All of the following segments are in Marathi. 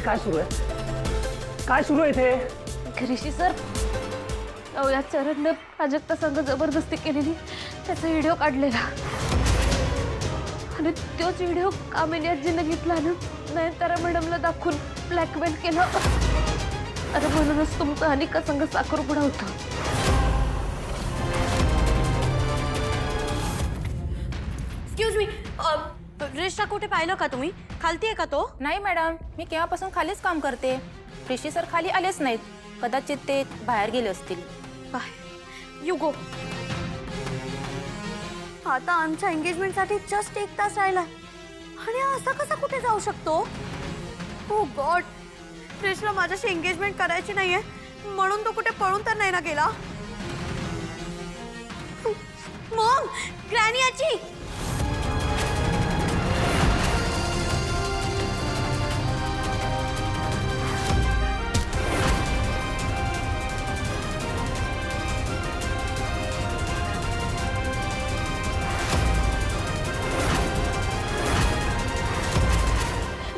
काय सुरू आहे? काय सुरू आहे इथे? ऋषी सर, या चरणने प्राजक्ता संघ जबरदस्ती केलेली त्याचा व्हिडिओ काढलेला आणि तोच व्हिडिओ कामिनी आजीने घेतला ना नयनतारा मॅडमला दाखवून ब्लॅकमेल केलं. अरे म्हणूनच तुमचा अनिका संघ साखरपुडा होता. एक्सक्यूज मी, ऋषीला कुठे पाहिलं का तुम्ही? खालती आहे का तो? नाही मॅडम, मी केव्हापासून खालीच काम करते. ऋषी सर खाली आलेच नाहीत. कदाचित ते बाहेर गेले असतील. You go. आता आमच्या एंगेजमेंटसाठी जस्ट 1 तास राहिला आणि असा कसा कुठे जाऊ शकतो? ओ गॉड, ऋषीला माझ्याशी एंगेजमेंट करायची नाहीये म्हणून तो कुठे पळून तर नाही ना गेला? मॉम, ग्रॅनी आजी.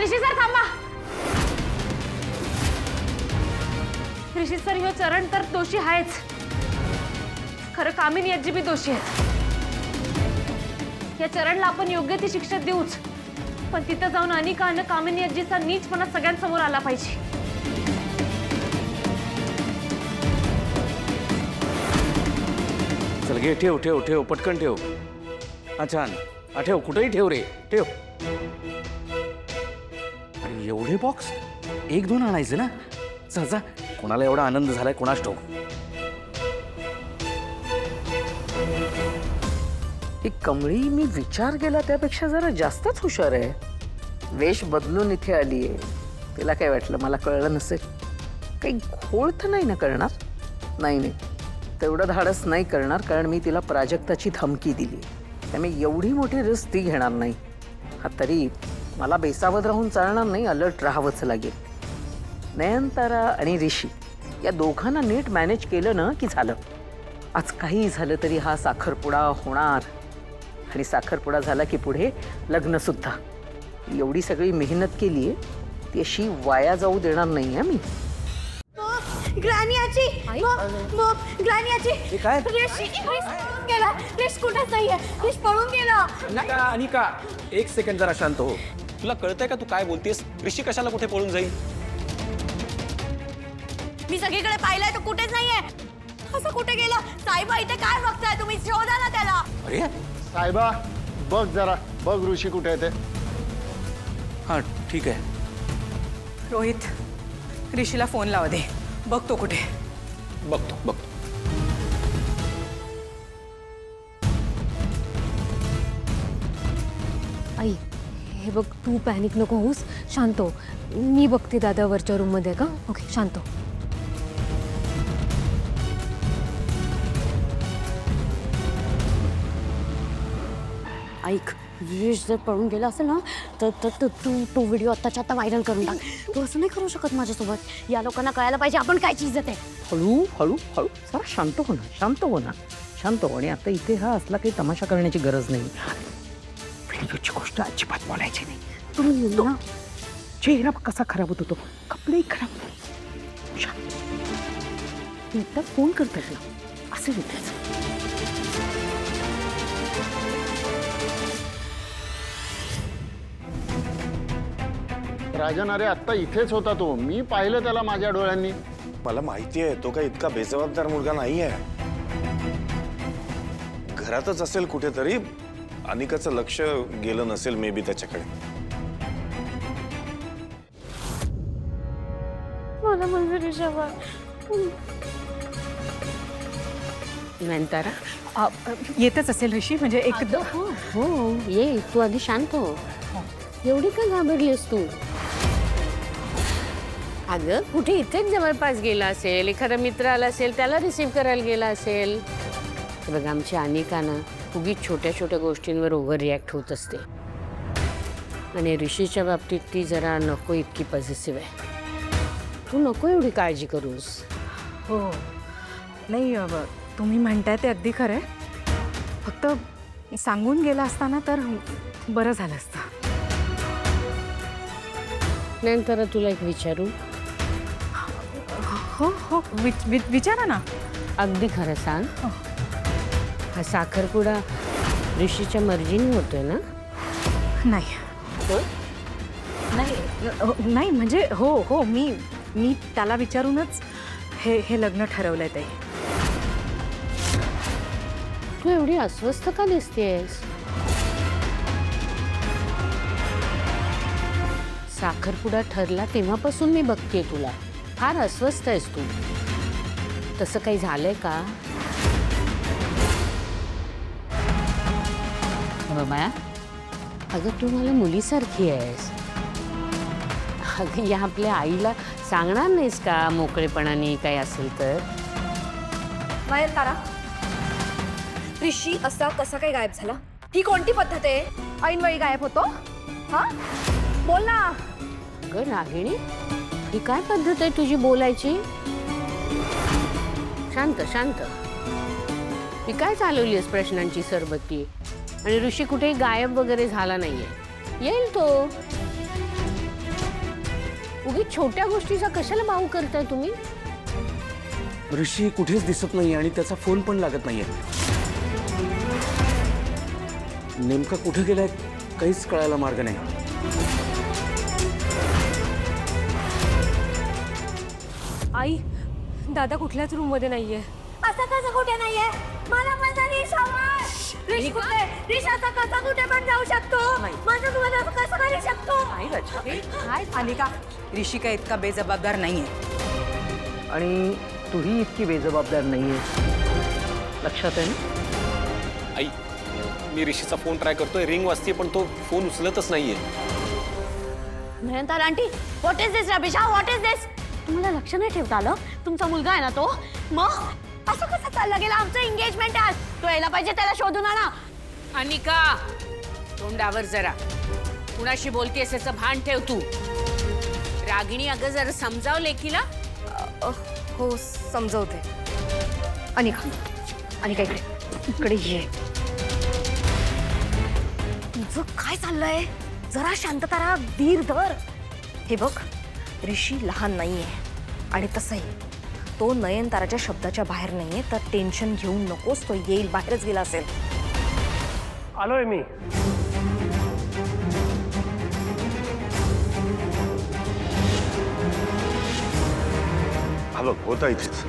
ऋषी सर थांबा. ऋषी सर, ह्यो चरण तर दोषी आहेच. खरं कामिनी आजी बी दोषी आहेत. या चरणला आपण योग्य ती शिक्षा देऊच, पण तिथं जाऊन अनिका आणि कामिनी आजीचा नीचपणा सगळ्यांसमोर आला पाहिजे. चल घे, ठेव ठेव ठेव, पटकन ठेव. छान, ठेव, कुठेही ठेव रे, ठेव. अरे एवढे बॉक्स 1-2 आणायचे ना. जा जा, कोणाला एवढा आनंद झालाय कोणाच ठाऊक. ही कमळी मी विचार केला त्यापेक्षा जरा जास्तच हुशार आहे. वेश बदलून इथे आली आहे. तिला काय वाटलं मला कळलं नसेल? काही घोळ तर नाही ना करणार? नाही नाही, तेवढं धाडस नाही करणार, कारण मी तिला प्राजक्ताची धमकी दिली. त्यामुळे एवढी मोठी रिस्क ती घेणार नाही. हा तरी मला बेसावध राहून चालणार नाही, अलर्ट राहावंच लागेल. नयनतारा आणि ऋषी या दोघांना नीट मॅनेज केलं ना की झालं. आज काही झालं तरी हा साखरपुडा होणार आणि साखरपुडा झाला की पुढे लग्नसुद्धा. एवढी सगळी मेहनत केली आहे ती अशी वाया जाऊ देणार नाही आहे मी. ग्रॅनी आजी, ग्रॅनी आजी, काय? ऋषी पळून गेला. ऋषी कुठेच नाहीये. ऋषी पळून गेला. अनिका, 1 सेकंड जरा शांत हो. तुला कळतंय का तू काय बोलतेस? ऋषी कशाला कुठे पळून जाईल? मी सगळीकडे पाहिलंय, तो कुठेच नाहीये. असं कुठे गेला? साईबा इथे काय बघताय तुम्ही? शोधा ना त्याला. अरे साहेबा, बघ जरा, बघ ऋषी कुठे आहे ते. हां ठीक आहे. रोहित, ऋषीला फोन लावा दे. बघतो कुठे. बघतो बघतो. आई, हे बघ, तू पॅनिक नको होऊस, शांत हो. मी बघते दादा वरच्या रूममध्ये का. ओके, शांत हो. ऐक, ऋषी जर पळून गेला असेल ना तर तू व्हिडिओ आत्ताच्या आता व्हायरल करून टाक. तू असं नाही करू शकत माझ्यासोबत. या लोकांना कळायला पाहिजे आपण काय चीज आहे. हळू हळू हळू, जरा शांत हो ना, शांत हो ना, शांत हो. आणि आता इथे हा असला काही तमाशा करण्याची गरज नाही. व्हिडिओची गोष्ट अजिबात बोलायची नाही. तुम्ही तो चेहरा कसा खराब होतो, तो कपडे खराब होतो. शांत. एकदा फोन करतात ना असे विचारायचं. राजन, अरे आत्ता इथेच होता तो. मी पाहिलं त्याला माझ्या डोळ्यांनी. मला माहिती आहे तो काही इतका बेजबाबदार मुलगा नाहीये. घरातच असेल कुठेतरी. अनिकाचं लक्ष गेलं नसेल मे बी त्याच्याकडे. मला म्हणजे ऋषावा. नयनतारा, येतच असेल ऋषी, म्हणजे एकदम. हो, ये तू आधी शांत हो. एवढी का घाबरलीस तू? अगं, कुठे इथेच जवळपास गेला असेल, एखादा मित्र आला असेल, त्याला रिसीव्ह करायला गेला असेल. बघ, आमची अनिका ना उगीच छोट्या छोट्या गोष्टींवर ओव्हर रिॲक्ट होत असते. आणि ऋषीच्या बाबतीत ती जरा नको इतकी पॉझिटिव्ह आहे. तू नको एवढी काळजी करूस. हो, नाही तुम्ही म्हणताय ते अगदी खरं आहे. फक्त सांगून गेला असताना तर बरं झालं असतं. नंतर तुला एक विचारू. हो हो विचारा ना. अगदी खरं सांग, हा साखरपुडा ऋषीच्या मर्जीने होतोय ना? नाही नाही म्हणजे हो हो मी त्याला विचारूनच हे लग्न ठरवलंय ताई. तू एवढी अस्वस्थ का दिसतेस? साखरपुडा ठरला तेव्हापासून मी बघतेय तुला, फार अस्वस्थ आहेस तू. तसं काही झालंय का? माया, अगं तू मला मुलीसारखी आहेस. अगं या आपल्या आईला सांगणार नाहीस का मोकळेपणाने काही असेल तर? बाहेर तारा, ऋषी असा कसा काय गायब झाला? ही कोणती पद्धत आहे? ऐनवेळी गायब होतो हा? बोल ना. अगं रागिणी, ही काय पद्धत आहे तुझी बोलायची? शांत शांत. ही काय चालवली आहेस प्रश्नांची सरबत्ती? आणि ऋषी कुठेही गायब वगैरे झाला नाहीये, येईल तो. उगीच छोट्या गोष्टीचा कशाला भाऊ करताय तुम्ही? ऋषी कुठेच दिसत नाहीये आणि त्याचा फोन पण लागत नाहीये. नेमका कुठे गेलाय काहीच कळायला मार्ग नाही. आई, दादा कुठल्याच रूम मध्ये नाहीये. असं कसं कुठे नाहीये? मला माझा ऋष हवाय. ऋष कुठे? ऋष असा कसा कुठे पण जाऊ शकतो? माझं तुम्हाला असं कसं करू शकतो? काय अनिका, ऋषी काय इतका बेजबाबदार नाहीये. आणि तूही इतकी बेजबाबदार नाहीये, लक्षात आहे ना? आई, मी ऋषीचा फोन ट्राय करतोय, रिंग वाजते पण तो फोन उचलतच नाहीये. Nayantara aunty, what is this रबिशा? What is this? तुम्हाला लक्ष नाही ठेवता आलं? तुमचा मुलगा आहे ना तो? मग असं कसं चाललं गेलं? आमचं एंगेजमेंट आहे, तो यायला पाहिजे, त्याला शोधून आणा. अनिका, तोंडावर जरा. कुणाशी बोलतेस याचं भान ठेव तू. रागिणी, अगं जरा समजाव लेकीला. हो समजवते. अनिका, अनिका इकडे ये. तुझं काय चाललंय? जरा शांतता राहा, धीर धर. हे बघ, ऋषी लहान नाहीये आणि तसंही तो नयनताराच्या शब्दाच्या बाहेर नाहीये, तर टेन्शन घेऊ नकोस. तो येईल, बाहेरच गेला असेल. आलोय मी. हा बघ होता इथेच.